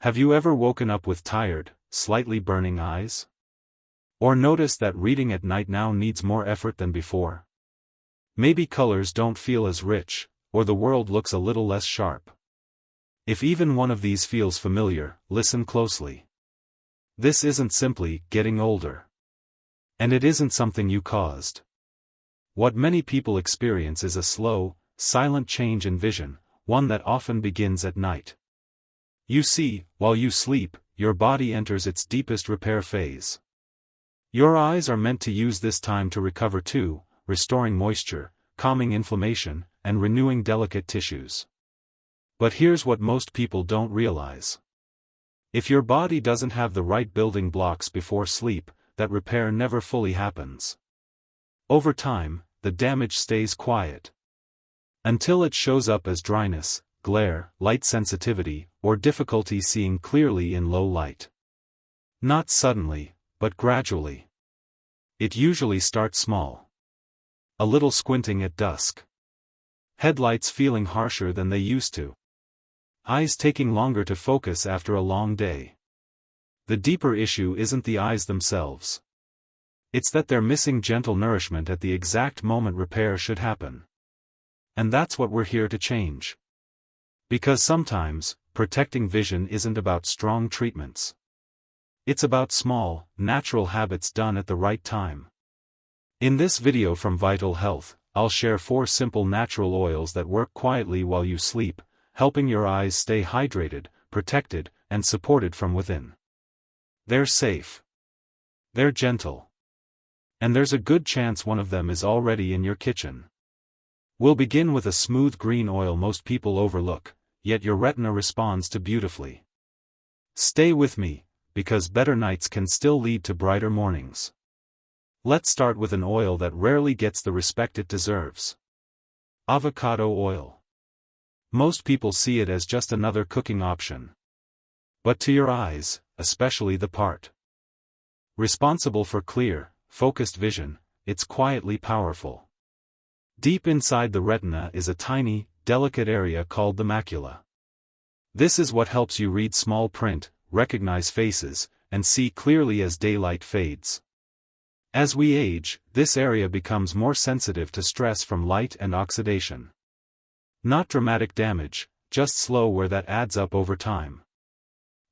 Have you ever woken up with tired, slightly burning eyes? Or noticed that reading at night now needs more effort than before? Maybe colors don't feel as rich, or the world looks a little less sharp. If even one of these feels familiar, listen closely. This isn't simply getting older. And it isn't something you caused. What many people experience is a slow, silent change in vision, one that often begins at night. You see, while you sleep, your body enters its deepest repair phase. Your eyes are meant to use this time to recover too, restoring moisture, calming inflammation, and renewing delicate tissues. But here's what most people don't realize. If your body doesn't have the right building blocks before sleep, that repair never fully happens. Over time, the damage stays quiet. Until it shows up as dryness, glare, light sensitivity, or difficulty seeing clearly in low light. Not suddenly, but gradually. It usually starts small. A little squinting at dusk. Headlights feeling harsher than they used to. Eyes taking longer to focus after a long day. The deeper issue isn't the eyes themselves. It's that they're missing gentle nourishment at the exact moment repair should happen. And that's what we're here to change. Because sometimes, protecting vision isn't about strong treatments. It's about small, natural habits done at the right time. In this video from Vital Health, I'll share 4 simple natural oils that work quietly while you sleep, helping your eyes stay hydrated, protected, and supported from within. They're safe. They're gentle. And there's a good chance one of them is already in your kitchen. We'll begin with a smooth green oil most people overlook, yet your retina responds to beautifully. Stay with me, because better nights can still lead to brighter mornings. Let's start with an oil that rarely gets the respect it deserves. Avocado oil. Most people see it as just another cooking option. But to your eyes, especially the part responsible for clear, focused vision, it's quietly powerful. Deep inside the retina is a tiny, delicate area called the macula. This is what helps you read small print, recognize faces, and see clearly as daylight fades. As we age, this area becomes more sensitive to stress from light and oxidation. Not dramatic damage, just slow wear that adds up over time.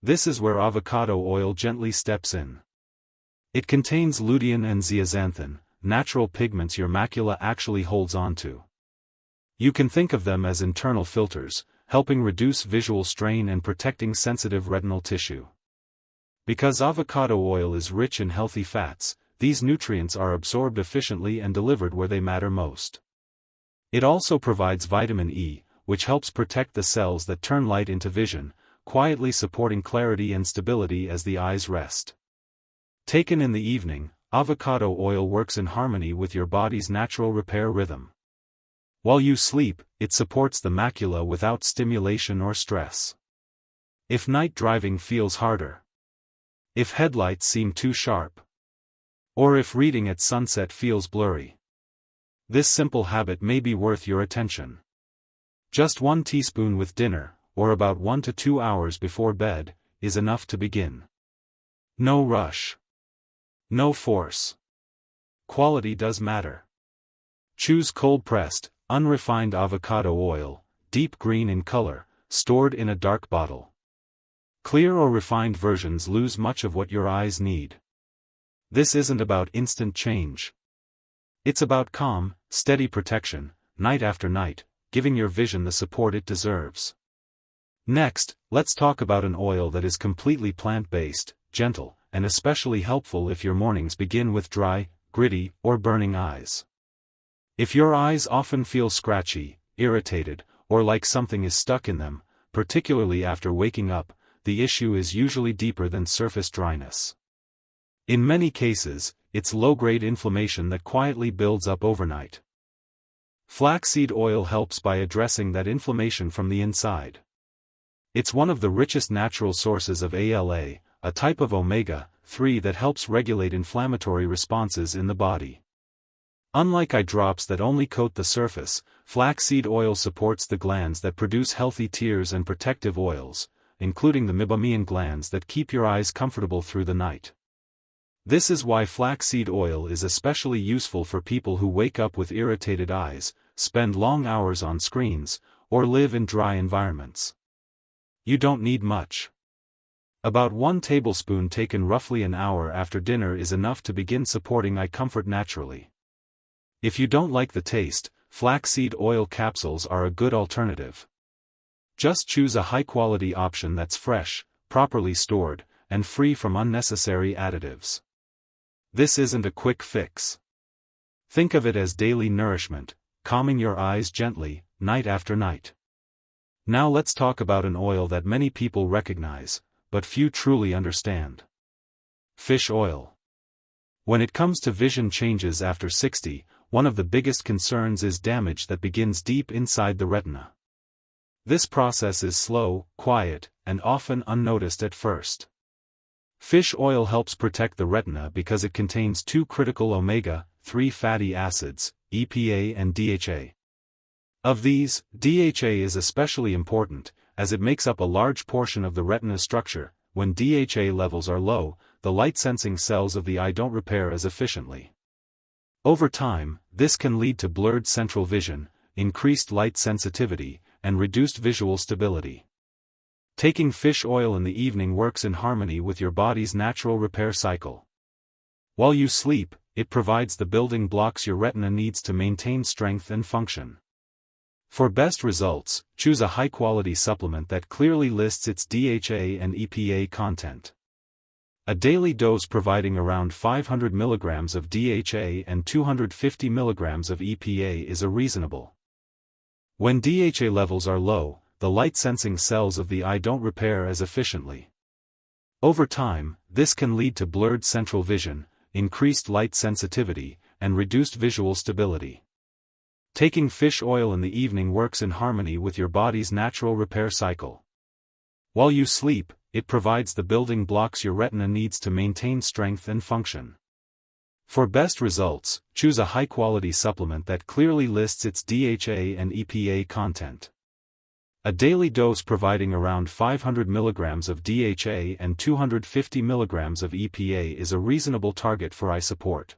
This is where avocado oil gently steps in. It contains lutein and zeaxanthin, natural pigments your macula actually holds onto. You can think of them as internal filters, helping reduce visual strain and protecting sensitive retinal tissue. Because avocado oil is rich in healthy fats, these nutrients are absorbed efficiently and delivered where they matter most. It also provides vitamin E, which helps protect the cells that turn light into vision, quietly supporting clarity and stability as the eyes rest. Taken in the evening, avocado oil works in harmony with your body's natural repair rhythm. While you sleep, it supports the macula without stimulation or stress. If night driving feels harder, if headlights seem too sharp, or if reading at sunset feels blurry, this simple habit may be worth your attention. Just 1 teaspoon with dinner, or about 1 to 2 hours before bed, is enough to begin. No rush. No force. Quality does matter. Choose cold-pressed, unrefined avocado oil, deep green in color, stored in a dark bottle. Clear or refined versions lose much of what your eyes need. This isn't about instant change. It's about calm, steady protection, night after night, giving your vision the support it deserves. Next, let's talk about an oil that is completely plant-based, gentle, and especially helpful if your mornings begin with dry, gritty, or burning eyes. If your eyes often feel scratchy, irritated, or like something is stuck in them, particularly after waking up, the issue is usually deeper than surface dryness. In many cases, it's low-grade inflammation that quietly builds up overnight. Flaxseed oil helps by addressing that inflammation from the inside. It's one of the richest natural sources of ALA, a type of omega-3 that helps regulate inflammatory responses in the body. Unlike eye drops that only coat the surface, flaxseed oil supports the glands that produce healthy tears and protective oils, including the meibomian glands that keep your eyes comfortable through the night. This is why flaxseed oil is especially useful for people who wake up with irritated eyes, spend long hours on screens, or live in dry environments. You don't need much. About 1 tablespoon taken roughly an hour after dinner is enough to begin supporting eye comfort naturally. If you don't like the taste, flaxseed oil capsules are a good alternative. Just choose a high-quality option that's fresh, properly stored, and free from unnecessary additives. This isn't a quick fix. Think of it as daily nourishment, calming your eyes gently, night after night. Now let's talk about an oil that many people recognize, but few truly understand. Fish oil. When it comes to vision changes after 60, one of the biggest concerns is damage that begins deep inside the retina. This process is slow, quiet, and often unnoticed at first. Fish oil helps protect the retina because it contains 2 critical omega-3 fatty acids, EPA and DHA. Of these, DHA is especially important, as it makes up a large portion of the retina structure. When DHA levels are low, the light-sensing cells of the eye don't repair as efficiently. Over time, this can lead to blurred central vision, increased light sensitivity, and reduced visual stability. Taking fish oil in the evening works in harmony with your body's natural repair cycle. While you sleep, it provides the building blocks your retina needs to maintain strength and function. For best results, choose a high-quality supplement that clearly lists its DHA and EPA content. A daily dose providing around 500 mg of DHA and 250 mg of EPA is reasonable. When DHA levels are low, the light-sensing cells of the eye don't repair as efficiently. Over time, this can lead to blurred central vision, increased light sensitivity, and reduced visual stability. Taking fish oil in the evening works in harmony with your body's natural repair cycle. While you sleep, it provides the building blocks your retina needs to maintain strength and function. For best results, choose a high-quality supplement that clearly lists its DHA and EPA content. A daily dose providing around 500 mg of DHA and 250 mg of EPA is a reasonable target for eye support.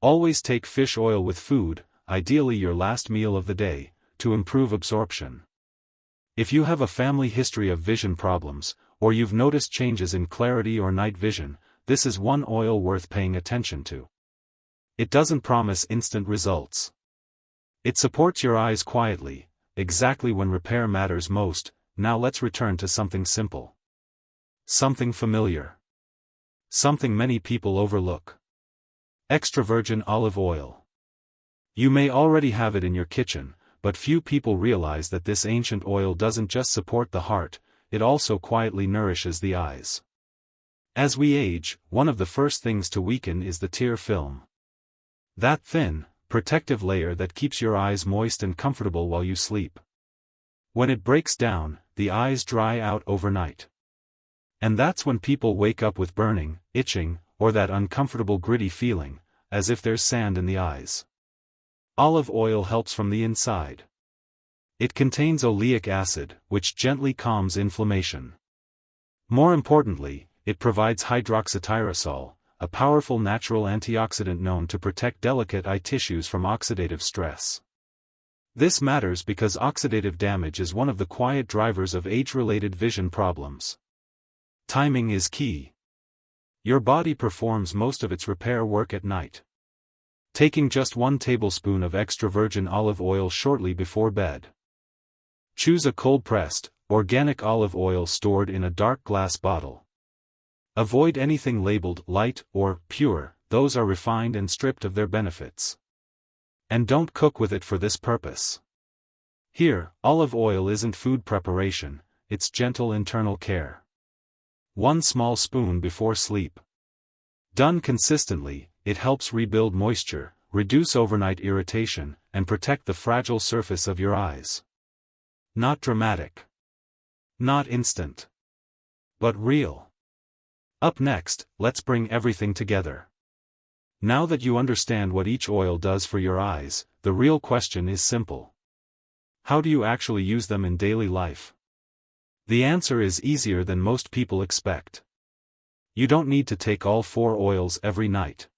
Always take fish oil with food, ideally your last meal of the day, to improve absorption. If you have a family history of vision problems, or you've noticed changes in clarity or night vision, this is one oil worth paying attention to. It doesn't promise instant results. It supports your eyes quietly, exactly when repair matters most. Now let's return to something simple. Something familiar. Something many people overlook. Extra virgin olive oil. You may already have it in your kitchen, but few people realize that this ancient oil doesn't just support the heart, it also quietly nourishes the eyes. As we age, one of the first things to weaken is the tear film. That thin, protective layer that keeps your eyes moist and comfortable while you sleep. When it breaks down, the eyes dry out overnight. And that's when people wake up with burning, itching, or that uncomfortable gritty feeling, as if there's sand in the eyes. Olive oil helps from the inside. It contains oleic acid, which gently calms inflammation. More importantly, it provides hydroxytyrosol, a powerful natural antioxidant known to protect delicate eye tissues from oxidative stress. This matters because oxidative damage is one of the quiet drivers of age-related vision problems. Timing is key. Your body performs most of its repair work at night. Taking just 1 tablespoon of extra virgin olive oil shortly before bed. Choose a cold-pressed, organic olive oil stored in a dark glass bottle. Avoid anything labeled light or pure, those are refined and stripped of their benefits. And don't cook with it for this purpose. Here, olive oil isn't food preparation, it's gentle internal care. 1 small spoon before sleep. Done consistently, it helps rebuild moisture, reduce overnight irritation, and protect the fragile surface of your eyes. Not dramatic. Not instant. But real. Up next, let's bring everything together. Now that you understand what each oil does for your eyes, the real question is simple. How do you actually use them in daily life? The answer is easier than most people expect. You don't need to take all 4 oils every night.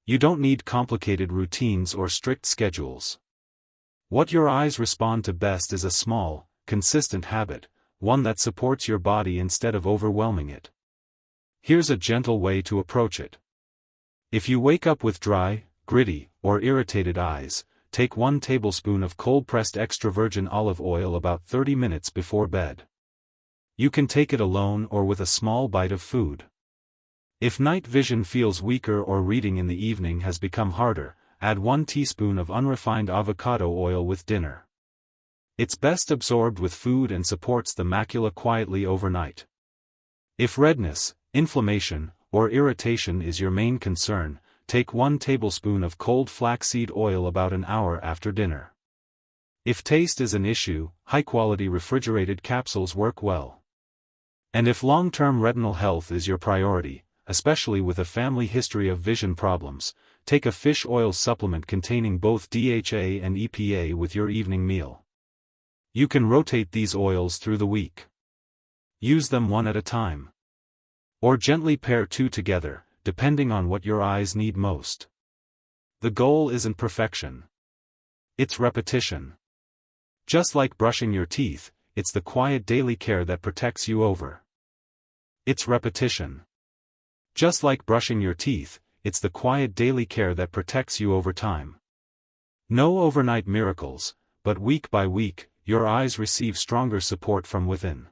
You don't need complicated routines or strict schedules. What your eyes respond to best is a small, consistent habit, one that supports your body instead of overwhelming it. Here's a gentle way to approach it. If you wake up with dry, gritty, or irritated eyes, take 1 tablespoon of cold-pressed extra virgin olive oil about 30 minutes before bed. You can take it alone or with a small bite of food. If night vision feels weaker or reading in the evening has become harder, add 1 teaspoon of unrefined avocado oil with dinner. It's best absorbed with food and supports the macula quietly overnight. If redness, inflammation, or irritation is your main concern, take 1 tablespoon of cold flaxseed oil about an hour after dinner. If taste is an issue, high-quality refrigerated capsules work well. And if long-term retinal health is your priority, especially with a family history of vision problems, take a fish oil supplement containing both DHA and EPA with your evening meal. You can rotate these oils through the week. Use them one at a time. Or gently pair 2 together, depending on what your eyes need most. The goal isn't perfection. It's repetition. Just like brushing your teeth, it's the quiet daily care that protects you over. It's repetition. Just like brushing your teeth, it's the quiet daily care that protects you over time. No overnight miracles, but week by week, your eyes receive stronger support from within.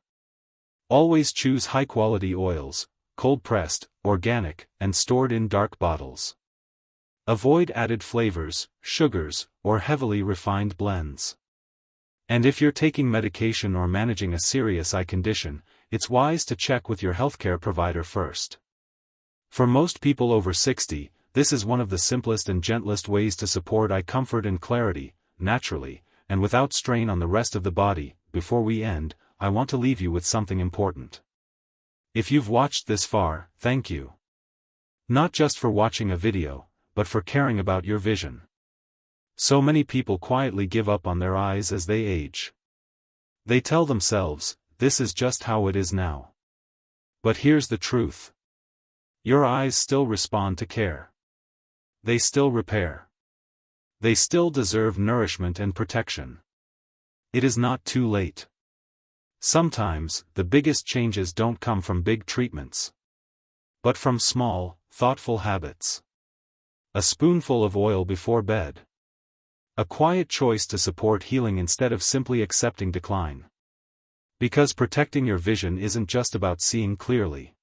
Always choose high-quality oils, cold-pressed, organic, and stored in dark bottles. Avoid added flavors, sugars, or heavily refined blends. And if you're taking medication or managing a serious eye condition, it's wise to check with your healthcare provider first. For most people over 60, this is one of the simplest and gentlest ways to support eye comfort and clarity, naturally, and without strain on the rest of the body. Before we end, I want to leave you with something important. If you've watched this far, thank you. Not just for watching a video, but for caring about your vision. So many people quietly give up on their eyes as they age. They tell themselves, this is just how it is now. But here's the truth. Your eyes still respond to care. They still repair. They still deserve nourishment and protection. It is not too late. Sometimes, the biggest changes don't come from big treatments, but from small, thoughtful habits. A spoonful of oil before bed. A quiet choice to support healing instead of simply accepting decline. Because protecting your vision isn't just about seeing clearly.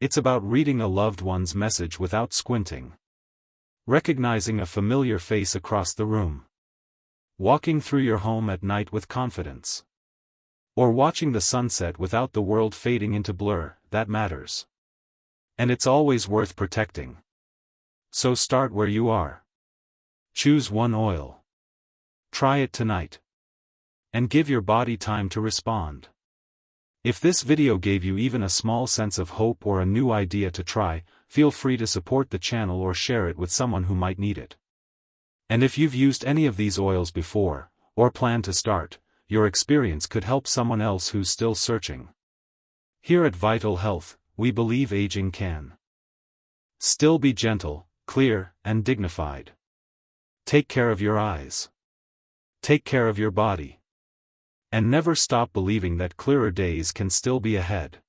It's about reading a loved one's message without squinting. Recognizing a familiar face across the room. Walking through your home at night with confidence. Or watching the sunset without the world fading into blur, that matters. And it's always worth protecting. So start where you are. Choose 1 oil. Try it tonight. And give your body time to respond. If this video gave you even a small sense of hope or a new idea to try, feel free to support the channel or share it with someone who might need it. And if you've used any of these oils before, or plan to start, your experience could help someone else who's still searching. Here at Vital Health, we believe aging can still be gentle, clear, and dignified. Take care of your eyes. Take care of your body. And never stop believing that clearer days can still be ahead.